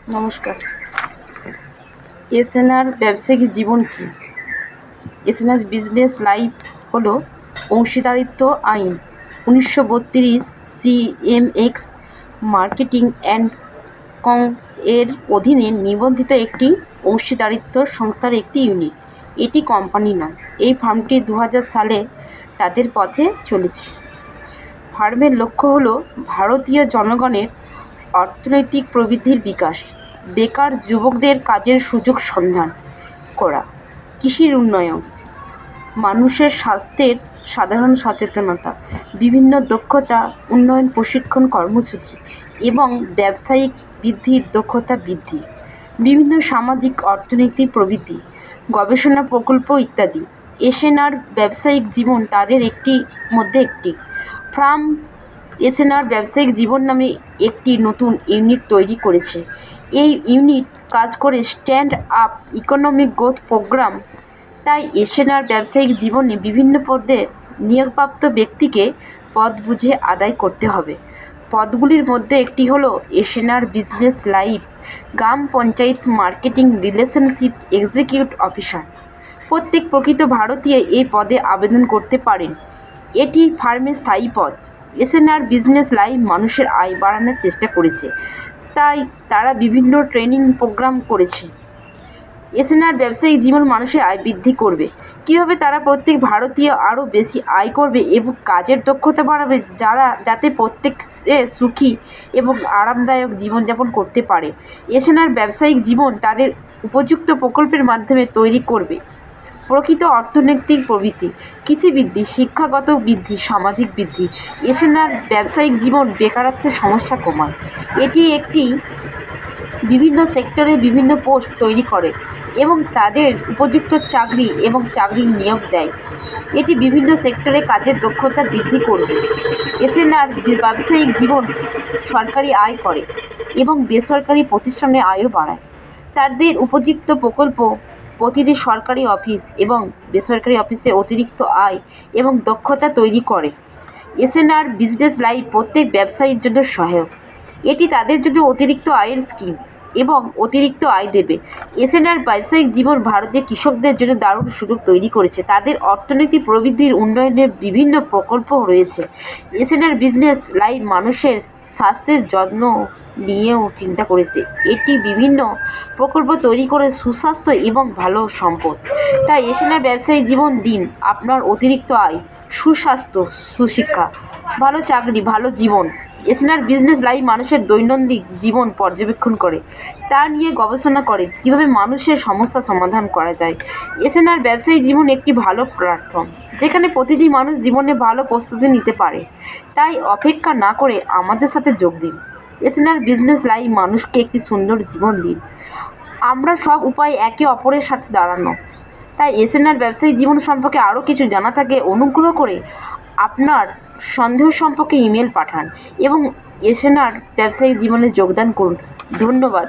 নমস্কার। এসএনআর ব্যবসায়িক জীবন কি? এসএনআর বিজনেস লাইফ হলো অংশীদারিত্ব আইন 1932 সিএমএক্স মার্কেটিং অ্যান্ড কং এর অধীনে নিবন্ধিত একটি অংশীদারিত্ব সংস্থার একটি ইউনিট। এটি কোম্পানি নয়। এই ফার্মটি 2000 সালে তাদের পথে চলেছে। ফার্মের লক্ষ্য হলো ভারতীয় জনগণের অর্থনৈতিক প্রবৃদ্ধির বিকাশ, বেকার যুবকদের কাজের সুযোগ সন্ধান করা, কৃষির উন্নয়ন, মানুষের স্বাস্থ্যের সাধারণ সচেতনতা, বিভিন্ন দক্ষতা উন্নয়ন প্রশিক্ষণ কর্মসূচি এবং ব্যবসায়িক বৃদ্ধির দক্ষতা বৃদ্ধি, বিভিন্ন সামাজিক অর্থনৈতিক প্রবৃদ্ধি, গবেষণা প্রকল্প ইত্যাদি। এসএনআর ব্যবসায়িক জীবন তাদের মধ্যে একটি। ফার্ম এসএনআর ব্যবসায়িক জীবন নামে একটি নতুন ইউনিট তৈরি করেছে। এই ইউনিট কাজ করে stand up economic growth programme. তাই এসএনআর ব্যবসায়িক জীবনে বিভিন্ন পদে নিয়োগপ্রাপ্ত ব্যক্তিকে পদ বুঝে আদায় করতে হবে। পদগুলির মধ্যে একটি হলো SNR business life gram panchayat marketing relationship executive officer. প্রত্যেক প্রকৃত ভারতীয় এই পদে আবেদন করতে পারেন। এটি ফার্মের স্থায়ী পদ। এসএনআর বিজনেস লাইফ মানুষের আয় বাড়ানোর চেষ্টা করেছে, তাই তারা বিভিন্ন ট্রেনিং প্রোগ্রাম করেছে। এসএনআর ব্যবসায়িক জীবন মানুষের আয় বৃদ্ধি করবে। কীভাবে তারা প্রত্যেক ভারতীয় আরও বেশি আয় করবে এবং কাজের দক্ষতা বাড়াবে, যাতে প্রত্যেক সুখী এবং আরামদায়ক জীবনযাপন করতে পারে। এসএনআর ব্যবসায়িক জীবন তাদের উপযুক্ত প্রকল্পের মাধ্যমে তৈরি করবে প্রকৃত অর্থনৈতিক প্রবৃদ্ধি, কৃষি বৃদ্ধি, শিক্ষাগত বৃদ্ধি, সামাজিক বৃদ্ধি। এসএনআর ব্যবসায়িক জীবন বেকারত্বের সমস্যা কমায়। এটি একটি বিভিন্ন সেক্টরে বিভিন্ন পোস্ট তৈরি করে এবং তাদের উপযুক্ত চাকরি এবং চাকরির নিয়োগ দেয়। এটি বিভিন্ন সেক্টরে কাজের দক্ষতা বৃদ্ধি করবে। এসএনআর ব্যবসায়িক জীবন সরকারি আয় করে এবং বেসরকারি প্রতিষ্ঠানের আয়ও বাড়ায়। তাদের উপযুক্ত প্রকল্প প্রতিটি সরকারি অফিস এবং বেসরকারি অফিসে অতিরিক্ত আয় এবং দক্ষতা তৈরি করে। এসএনআর বিজনেস লাইফ প্রত্যেক ব্যবসায়ীর জন্য সহায়ক। এটি তাদের জন্য অতিরিক্ত আয়ের স্কিম এবং অতিরিক্ত আয় দেবে। এসএনআর ব্যবসায়িক জীবন ভারতের কৃষকদের জন্য দারুণ সুযোগ তৈরি করেছে। তাদের অর্থনৈতিক প্রবৃদ্ধির উন্নয়নের বিভিন্ন প্রকল্প রয়েছে। এসএনআর বিজনেস লাইফ মানুষের স্বাস্থ্যের যত্ন নিয়েও চিন্তা করেছে। এটি বিভিন্ন প্রকল্প তৈরি করে সুস্বাস্থ্য এবং ভালো সম্পদ। তাই এসএনআর ব্যবসায়িক জীবন দিন আপনার অতিরিক্ত আয়, সুস্বাস্থ্য, সুশিক্ষা, ভালো চাকরি, ভালো জীবন। এসএনআর বিজনেস লাইফ মানুষের দৈনন্দিন জীবন পর্যবেক্ষণ করে, তা নিয়ে গবেষণা করে কীভাবে মানুষের সমস্যা সমাধান করা যায়। এসএনআর ব্যবসায়ী জীবন একটি ভালো প্ল্যাটফর্ম যেখানে প্রতিটি মানুষ জীবনে ভালো প্রস্তুতি নিতে পারে। তাই অপেক্ষা না করে আমাদের সাথে যোগ দিন। এসএনআর বিজনেস লাইফ মানুষকে একটি সুন্দর জীবন দিন। আমরা সব উপায় একে অপরের সাথে দাঁড়ানো। তাই এসএনআর ব্যবসায়িক জীবন সম্পর্কে আরও কিছু জানা থাকে অনুগ্রহ করে আপনার সন্দেহ সম্পর্কে ইমেল পাঠান এবং এসএনআর ব্যবসায়িক জীবনে যোগদান করুন। ধন্যবাদ।